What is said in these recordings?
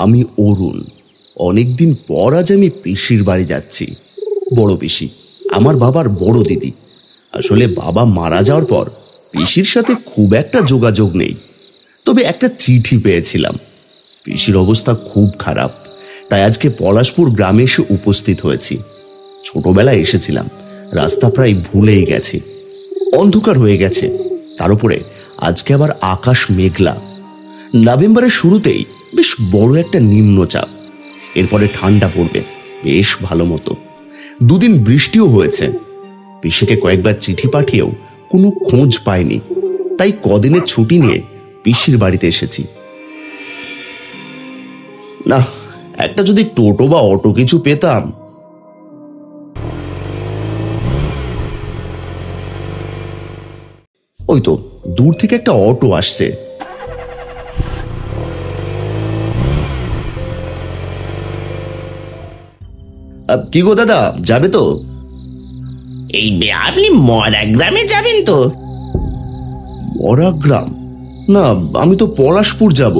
আমি অরুণ। অনেকদিন পর আজ আমি পিসির বাড়ি যাচ্ছি। বড় পিসি, আমার বাবার বড় দিদি। আসলে বাবা মারা যাওয়ার পর পিসির সাথে খুব একটা যোগাযোগ নেই, তবে একটা চিঠি পেয়েছিলাম। পিসির অবস্থা খুব খারাপ, তাই আজকে পলাশপুর গ্রামে এসে উপস্থিত হয়েছি। ছোটবেলায় এসেছিলাম, রাস্তা প্রায় ভুলেই গেছি, অন্ধকার হয়ে গেছে। তার উপরে আজকে আবার আকাশ মেঘলা। নভেম্বরের শুরুতেই বেশ বড় একটা নিম্নচাপ, এরপরে ঠান্ডা পড়বে বেশ ভালো মতো। দুদিন বৃষ্টিও হয়েছে। পিসিকে কয়েকবার চিঠি পাঠিয়েও কোনো খোঁজ পায়নি, তাই কদিনের ছুটি নিয়ে পিসির বাড়িতে এসেছি। না, একটা যদি টোটো বা অটো কিছু পেতাম। ওই তো দূর থেকে একটা অটো আসছে। কি গো দাদা, যাবে তো? এই আপনি মরা গ্রামে যাবেন তো? মরা গ্রাম? না, আমি তো পলাশপুর যাব।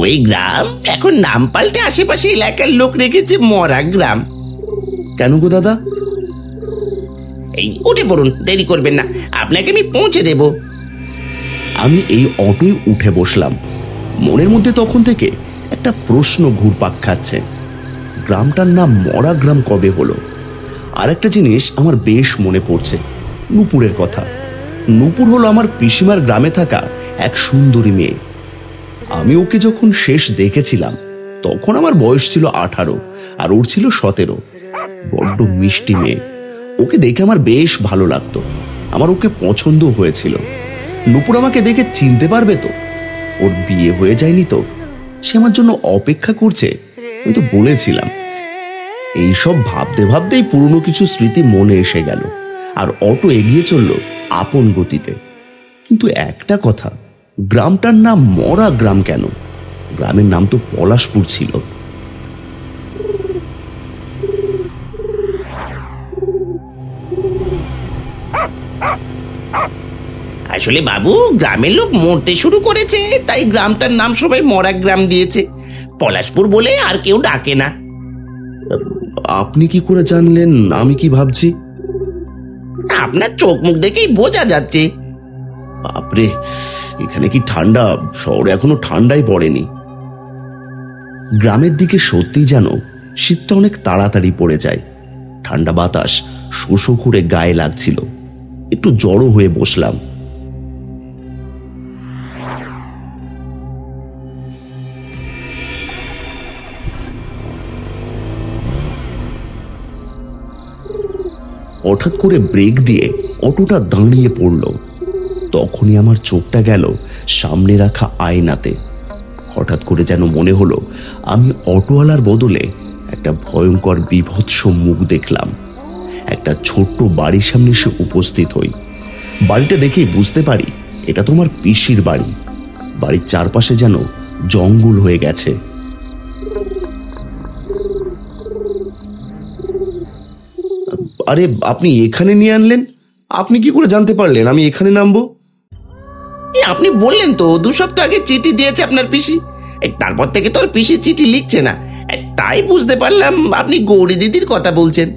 ওই গ্রাম এখন নাম পাল্টে আশেপাশে এলাকার লোক রেখেছে মরা গ্রাম। কেন গো দাদা? এই উঠে পড়ুন, দেরি করবেন না, আপনাকে আমি পৌঁছে দেব। আমি এই অটোয় উঠে বসলাম। মনের মধ্যে তখন থেকে একটা প্রশ্ন ঘুরপাক খাচ্ছে, গ্রামটার নাম মরা গ্রাম কবে হলো? আর একটা জিনিস আমার বেশ মনে পড়ছে, নূপুরের কথা। নূপুর হলো আমার পিসিমার গ্রামে থাকা এক সুন্দরী মেয়ে। আমি ওকে যখন শেষ দেখেছিলাম তখন আমার বয়স ছিল 18 আর ওর ছিল 17। বড্ড মিষ্টি মেয়ে। ওকে দেখে আমার বেশ ভালো লাগতো, আমার ওকে পছন্দ হয়েছিল। নূপুর আমাকে দেখে চিনতে পারবে তো? ওর বিয়ে হয়ে যায়নি তো? সে আমার জন্য অপেক্ষা করছে, আমি তো বলেছিলাম। এইসব ভাবতে ভাবতেই পুরনো কিছু স্মৃতি মনে এসে গেল, আর অটো এগিয়ে চলল আপন গতিতে। কিন্তু একটা কথা, গ্রামটার নাম মরা গ্রাম কেন? গ্রামের নাম তো পলাশপুর ছিল। আসলে বাবু, গ্রামের লোক মরতে শুরু করেছে, তাই গ্রামটার নাম সবাই মরা গ্রাম দিয়েছে। পলাশপুর বলে আর কেউ ডাকে না। আপনি কি করে জানলেন আমি কি ভাবছি? আপনার চোখ মুখ দেখেই বোঝা যাচ্ছে। বাপরে, এখানে কি ঠান্ডা! শহরে এখনো ঠান্ডাই পড়েনি। গ্রামের দিকে সত্যি যেন শীতটা অনেক তাড়াতাড়ি পড়ে যায়। ঠান্ডা বাতাস শোষো করে গায়ে লাগছিল। একটু জড়ো হয়ে বসলাম। হঠাৎ করে ব্রেক দিয়ে অটোটা দাঁড়িয়ে পড়ল। তখনই আমার চোখটা গেল সামনে রাখা আয়নাতে। হঠাৎ করে যেন মনে হলো আমি অটোওয়ালার বদলে একটা ভয়ঙ্কর বিভৎস মুখ দেখলাম। একটা ছোট্ট বাড়ির সামনে এসে উপস্থিত হই। বাড়িটা দেখেই বুঝতে পারি এটা তো আমার পিসির বাড়ি। বাড়ির চারপাশে যেন জঙ্গল হয়ে গেছে। আরে, আপনি এখানে নিয়ে আনলেন? আপনি কি করে জানতে পারলেন আমি এখানে নামবো? আপনি বললেন তো 2 সপ্তাহ আগে চিঠি দিয়েছে আপনার পিসি। তারপর থেকে তো আর পিসি চিঠি লিখছে না, তাই বুঝতে পারলাম আপনি গৌরী দিদির কথা বলছেন।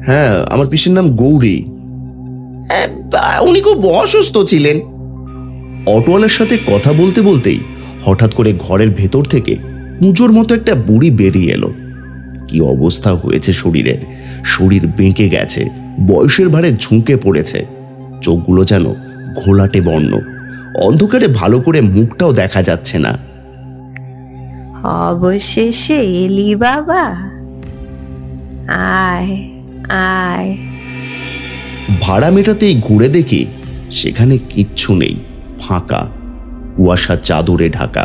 হ্যাঁ, আমার পিসির নাম গৌরী। উনি খুব অসুস্থ ছিলেন। অটোওয়ালার সাথে কথা বলতে বলতেই হঠাৎ করে ঘরের ভেতর থেকে পুজোর মতো একটা বুড়ি বেরিয়ে এলো। কি অবস্থা হয়েছে শরীরের! শরীর বেঁকে গেছে, বয়সের ভারে ঝুঁকে পড়েছে। চোখগুলো যেন ঘোলাটে বর্ণ, অন্ধকারে ভালো করে মুখটাও দেখা যাচ্ছে না। অবশেষে এলি বাবা, আয় আয়। ভাড়া মেটাতেই ঘুরে দেখি সেখানে কিচ্ছু নেই, ফাঁকা, কুয়াশা চাদরে ঢাকা।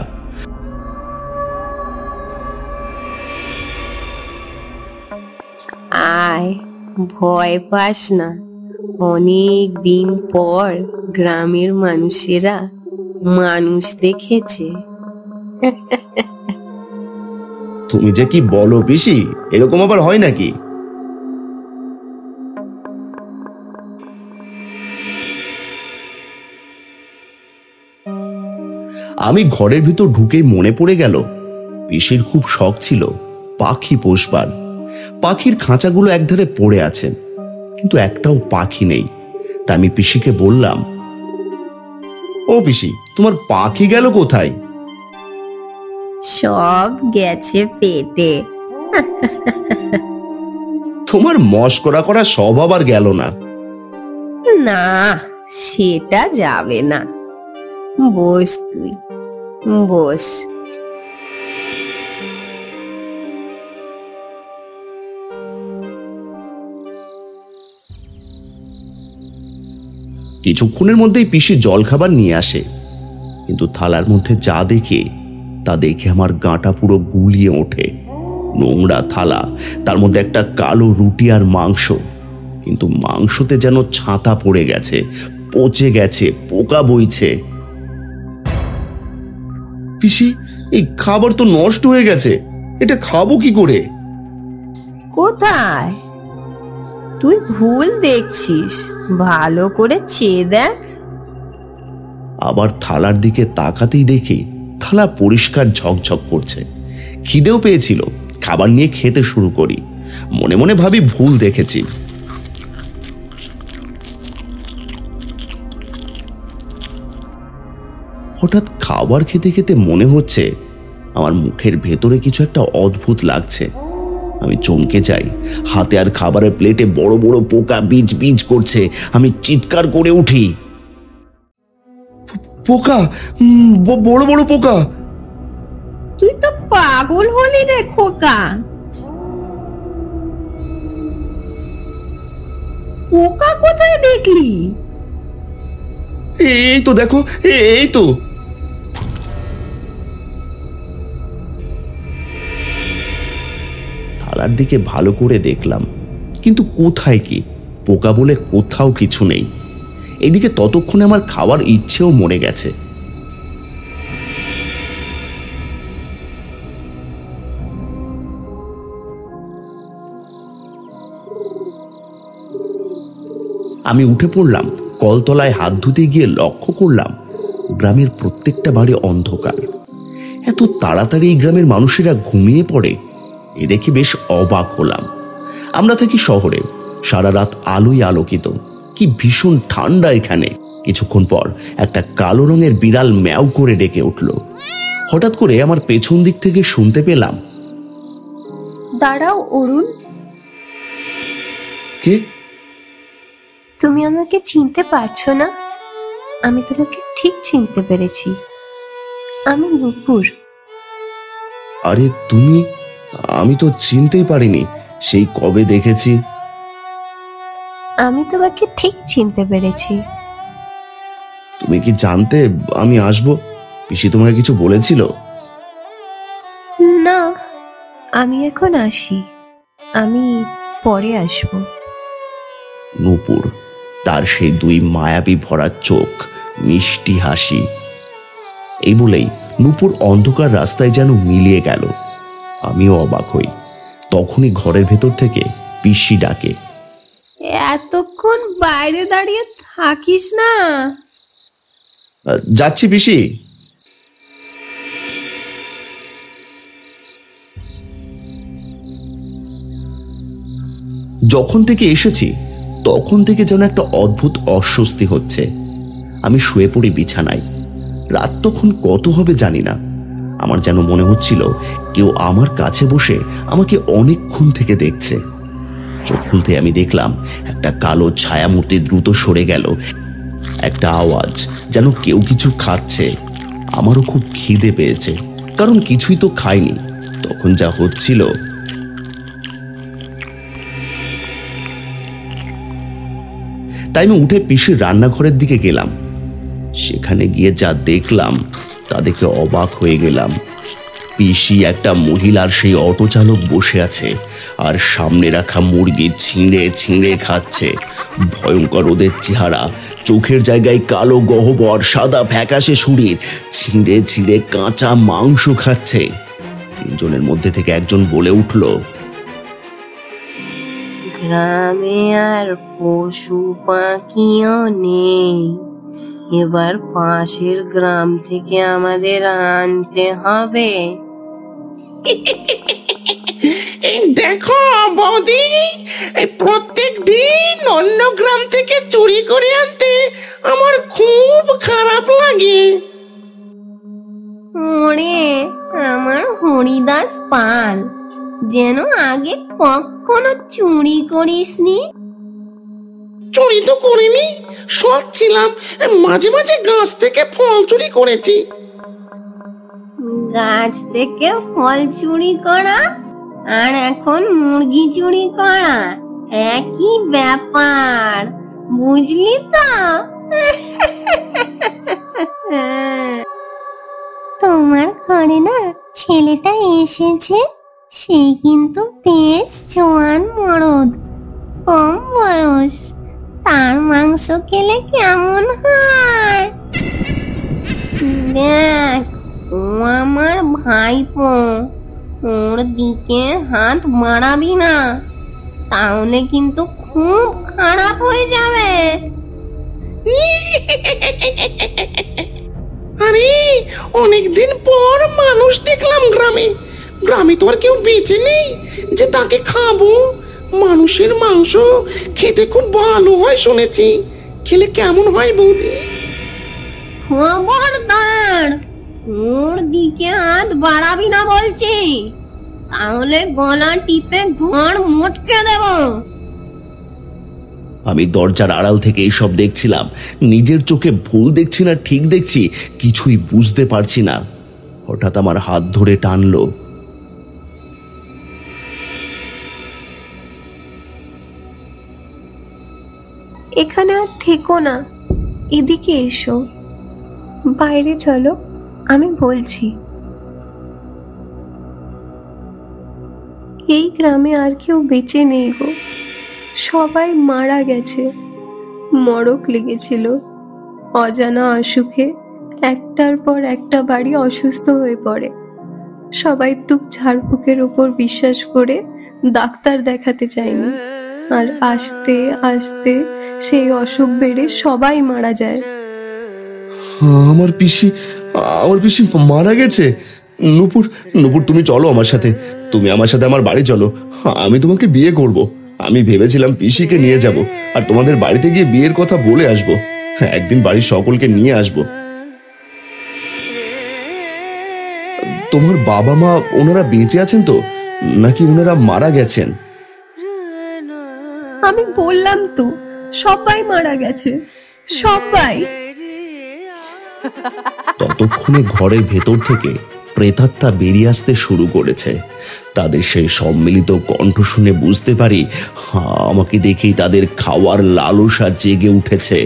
আয়, ভয় পাস না, অনেক দিন পর গ্রামের মানুষেরা মানুষ দেখেছে। তুমি যে কি বলো পিসি, এরকম আবার হয় নাকি? আমি ঘরের ভিতর ঢুকেই মনে পড়ে গেল পিসির খুব শখ ছিল পাখি পোষবার। পাখির খাঁচাগুলো একধারে পড়ে আছে, কিন্তু একটাও পাখি নেই। তা আমি পিসিকে বললাম, ও পিসি, তোমার পাখি গেল কোথায়? সব গেছে পেটে। তোমার মশকরা করা স্বভাব আর গেল না। না, সেটা যাবে না। বস তুই, বস। কিছুক্ষণের মধ্যেই পিসি জলখাবার নিয়ে আসে, কিন্তু থালার মধ্যে যা দেখে তা দেখে আমার গাঁটা পুরো গুলিয়ে ওঠে। নোংরা থালা, তার মধ্যে একটা কালো রুটি আর মাংস, কিন্তু মাংসতে যেন ছাতা পড়ে গেছে, পচে গেছে, পোকা বইছে। পিসি, এই খাবার তো নষ্ট হয়ে গেছে, এটা খাবো কি করে? কোথায়? তুই ভুল দেখছিস, ভালো করে চেয়ে দেখ। আবার থালার দিকে তাকাতেই দেখি থালা পরিষ্কার ঝকঝক করছে। খিদেও পেয়েছিল, খাবার নিয়ে খেতে শুরু করি। মনে মনে ভাবি ভুল দেখেছি। হঠাৎ খাবার খেতে খেতে মনে হচ্ছে আমার মুখের ভেতরে কিছু একটা অদ্ভুত লাগছে। আমি চমকে যাই, হাতে আর খাবারের প্লেটে বড় বড় পোকা বীজ বীজ করছে। আমি চিৎকার করে উঠি, পোকা, বড় বড় পোকা! তুই তো পাগল হলি রে খোকা। পোকা কোথায় দেখলি? এই তো দেখো, এই তো। থালার দিকে ভালো করে দেখলাম, কিন্তু কোথায় কি পোকা বলে কোথাও কিছু নেই। এদিকে ততক্ষণে আমার খাওয়ার ইচ্ছেও মরে গেছে। আমি উঠে পড়লাম, কলতলায় হাত ধুতে গিয়ে লক্ষ্য করলাম গ্রামের প্রত্যেকটা বাড়ি অন্ধকার। এত তাড়াতাড়ি এই গ্রামের মানুষেরা ঘুমিয়ে পড়ে, এ দেখে বেশ অবাক হলাম। আমরা থাকি শহরে, সারা রাত আলোয় আলোকিত, কি ভীষণ ঠান্ডা এখানে। কিছুক্ষণ পর একটা কালো রঙের বিড়াল ম্যাও করে ডেকে উঠল। হঠাৎ করে আমার পেছন দিক থেকে শুনতে পেলাম, দাঁড়াও অরুণ। কে? তুমি আমাকে চিনতে পারছো না? আমি তোমাকে ঠিক চিনতে পেরেছি। আমি নূপুর। আরে তুমি? আমি তো চিনতেই পারিনি, সেই কবে দেখেছি। আমি তোমাকে ঠিক চিনতে পেরেছি। তুমি কি জানতে আমি আসবো? পিসি তোমাকে কিছু বলেছিল? না, আমি এখন আসি, আমি পরে আসবো। নূপুর, তার সেই দুই মায়াবী ভরা চোখ, মিষ্টি হাসি। এই বলেই নূপুর অন্ধকার রাস্তায় যেন মিলিয়ে গেল। আমিও অবাক হই। তখনই ঘরের ভেতর থেকে পিসি ডাকে, এতক্ষণ বাইরে দাঁড়িয়ে থাকিস না। যাচ্ছি পিসি। যখন থেকে এসেছি তখন থেকে যেন একটা অদ্ভুত অস্বস্তি হচ্ছে। আমি শুয়ে পড়ি বিছানায়। রাত তখন কত হবে জানি না। আমার যেন মনে হচ্ছিল কেউ আমার কাছে বসে আমাকে অনেকক্ষণ থেকে দেখছে। চোখ খুলতে আমি দেখলাম একটা কালো ছায়ামূর্তি দ্রুত সরে গেল। একটা আওয়াজ, যেন কেউ কিছু খাচ্ছে। আমারও খুব খিদে পেয়েছে, কারণ কিছুই তো খাইনি। তখন যা হচ্ছিল, তাই আমি উঠে পিসির রান্নাঘরের দিকে গেলাম। সেখানে গিয়ে যা দেখলাম তা দেখে অবাক হয়ে গেলাম। পিসি একটা মহিলার সেই অটো চালক বসে আছে, আর সামনে রাখা মুরগি ছিঁড়ে ছিঁড়ে খাচ্ছে। ভয়ঙ্কর ওদের চেহারা, চোখের জায়গায় কালো গহ্বর, সাদা ফ্যাকাশে শরীর, ছিঁড়ে ছিঁড়ে কাঁচা মাংস খাচ্ছে। তিনজনের মধ্যে থেকে একজন বলে উঠল, গ্রামে আর পশু পাখিও নেই, এবার পাশের গ্রাম থেকে আমাদের আনতে হবে। এই দেখো বৌদি, এই প্রত্যেক দিন অন্য গ্রাম থেকে চুরি করে আনতে আমার খুব খারাপ লাগে। ওরে আমার হরিদাস পাল, যেন আগে কখনো চুরি করিসনি। চুরি তো করিনি, সৎ ছিলাম। মাঝে মাঝে গাছ থেকে ফল চুরি করেছি। গাছ থেকে ফল চুরি করা আর এখন মুরগি চুরি করা একই ব্যাপার, বুঝলি তো? তোমার ঘরে না ছেলেটা এসেছে, সে কিন্তু বেশ জোয়ান মরদ, কম বয়স। তার মাংস খেলে কেমন হয়? দেখ, ও আমার ভাইপো, ওর দিকে হাত বাড়াবি না, তাহলে কিন্তু খুব খারাপ হয়ে যাবে। আরে অনেকদিন পর মানুষ দেখলাম গ্রামে। গ্রামে তো আর কেউ বেঁচে নেই যে তাকে খাবো। মানুষের মাংস খেতে খুব ভালো হয় শুনেছি। খেলে কেমন হয় বৌদি? খবরদার, ওর দিকে হাত বাড়াবি না বলছি, তাহলে গলা টিপে ঘর মোটকে দেব। আমি দরজার আড়াল থেকে এইসব দেখছিলাম। নিজের চোখে ভুল দেখছি না ঠিক দেখছি কিছুই বুঝতে পারছি না। হঠাৎ আমার হাত ধরে টানলো। এখানে আর থেকো না, এদিকে এসো, বাইরে চলো, আমি বলছি। এই গ্রামে আর কেউ বেঁচে নেই গো, সবাই মারা গেছে। মড়ক লেগেছিল, অজানা অসুখে একটার পর একটা বাড়ি অসুস্থ হয়ে পড়ে। সবাই তুক ঝাড়ফুঁকের উপর বিশ্বাস করে ডাক্তার দেখাতে চায়নি, আর আস্তে আস্তে সেই অসুখ বেড়ে সবাই মারা যায়। আমার পিসি মারা গেছে। নূপুর, তুমি চলো আমার সাথে। তুমি আমার সাথে আমার বাড়ি চলো, আমি তোমাকে বিয়ে করব। আমি ভেবেছিলাম পিসিকে নিয়ে যাব আর তোমাদের বাড়িতে গিয়ে বিয়ের কথা বলে আসবো। একদিন বাড়ির সকলকে নিয়ে আসবো। তোমার বাবা মা ওনারা বেঁচে আছেন তো, নাকি ওনারা মারা গেছেন? আমি বললাম তো, সবাই মারা গেছে, সবাই। ততক্ষণে ঘরের ভেতর থেকে প্রেতাত্মা বেরিয়ে আসতে শুরু করেছে। তাদের সেই সম্মিলিত কণ্ঠ শুনে বুঝতে পারি আমাকে দেখেই তাদের খাওয়ার লালসা জেগে উঠেছে।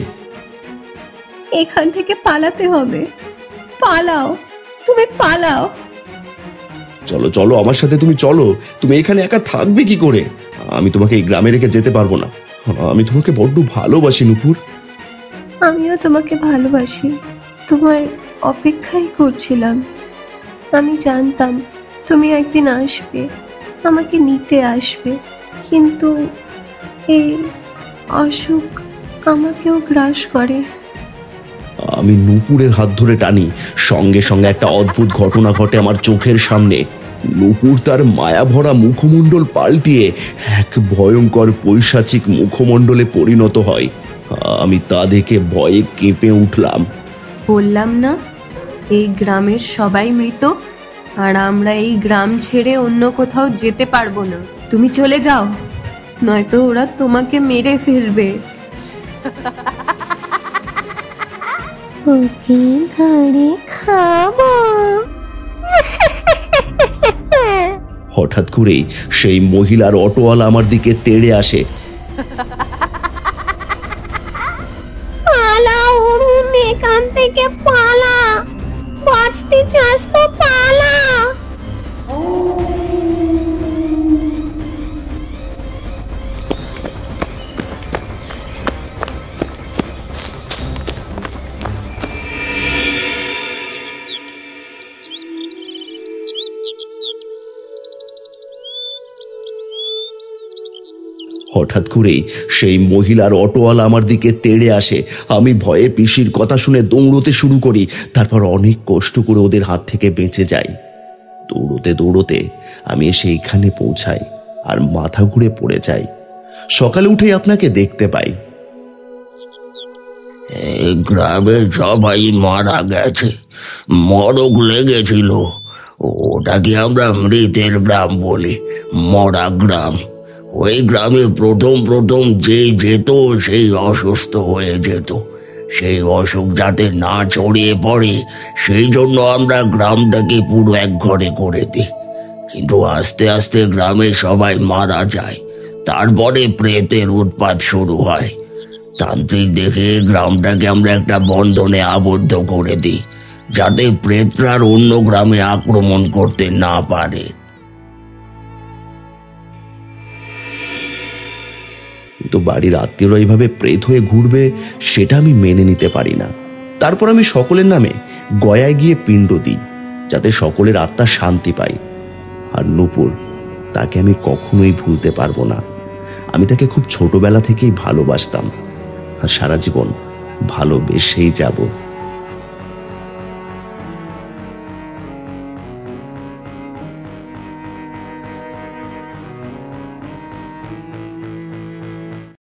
এখান থেকে পালাতে হবে, পালাও, তুমি পালাও। চলো চলো আমার সাথে, তুমি চলো। তুমি এখানে একা থাকবে কি করে? আমি তোমাকে এই গ্রামে রেখে যেতে পারবো না। আমি তোমাকে বড্ড ভালোবাসি নূপুর। আমিও তোমাকে ভালোবাসি, তোমার অপেক্ষাই করছিলাম। আমি জানতাম তুমি একদিন আসবে, আমাকে নিতে আসবে, কিন্তু এই অসুখ আমাকেও গ্রাস করে। আমি নূপুরের হাত ধরে টানি, সঙ্গে সঙ্গে একটা অদ্ভুত ঘটনা ঘটে আমার চোখের সামনে। নূপুর তার মায়াভরা মুখমণ্ডল পাল্টিয়ে এক ভয়ঙ্কর পৈশাচিক মুখমণ্ডলে পরিণত হয়। আমি তা দেখে ভয়ে কেঁপে উঠলাম। বললাম না, এই গ্রামের সবাই মৃত, আর আমরা এই গ্রাম ছেড়ে অন্য কোথাও যেতে পারবো না। তুমি চলে যাও, নয়তো ওরা তোমাকে মেরে ফেলবে। ওকে ঘরে খাবো। হঠাৎ করেই সেই মহিলার অটোওয়ালা আমার দিকে তেড়ে আসে। পালা অরুণ, এখান থেকে পালা, বাঁচতে চাস তো পালা। হঠাৎ করেই সেই মহিলার অটোওয়ালা আমার দিকে তেড়ে আসে। আমি ভয়ে পিসির কথা শুনে দৌড়তে শুরু করি। তারপর অনেক কষ্ট করে ওদের হাত থেকে বেঁচে যাই। দৌড়তে দৌড়তে আমি এসে এইখানে পৌঁছাই আর মাথা ঘুরে পড়ে যাই। সকালে উঠেই আপনাকে দেখতে পাই। গ্রামে সবাই মারা গেছে, মরক লেগেছিল। ওটাকে আমরা মৃতের গ্রাম বলি, মরা গ্রাম। ওই গ্রামে প্রথম প্রথম যে যেত সেই অসুস্থ হয়ে যেত। সেই অসুখ যাতে না ছড়িয়ে পড়ে সেই জন্য আমরা গ্রামটাকে পুরো এক ঘরে করে দিই। কিন্তু আস্তে আস্তে গ্রামে সবাই মারা যায়, তারপরে প্রেতের উৎপাত শুরু হয়। তান্ত্রিক দেখে গ্রামটাকে আমরা একটা বন্ধনে আবদ্ধ করে দিই, যাতে প্রেতরা অন্য গ্রামে আক্রমণ করতে না পারে। কিন্তু বাড়ির আত্মীয়রা এইভাবে প্রেত হয়ে ঘুরবে সেটা আমি মেনে নিতে পারি না। তারপর আমি সকলের নামে গয়ায় গিয়ে পিণ্ড দিই, যাতে সকলের আত্মা শান্তি পায়। আর নূপুর, তাকে আমি কখনোই ভুলতে পারবো না। আমি তাকে খুব ছোটবেলা থেকেই ভালোবাসতাম, আর সারা জীবন ভালোবেসেই যাব।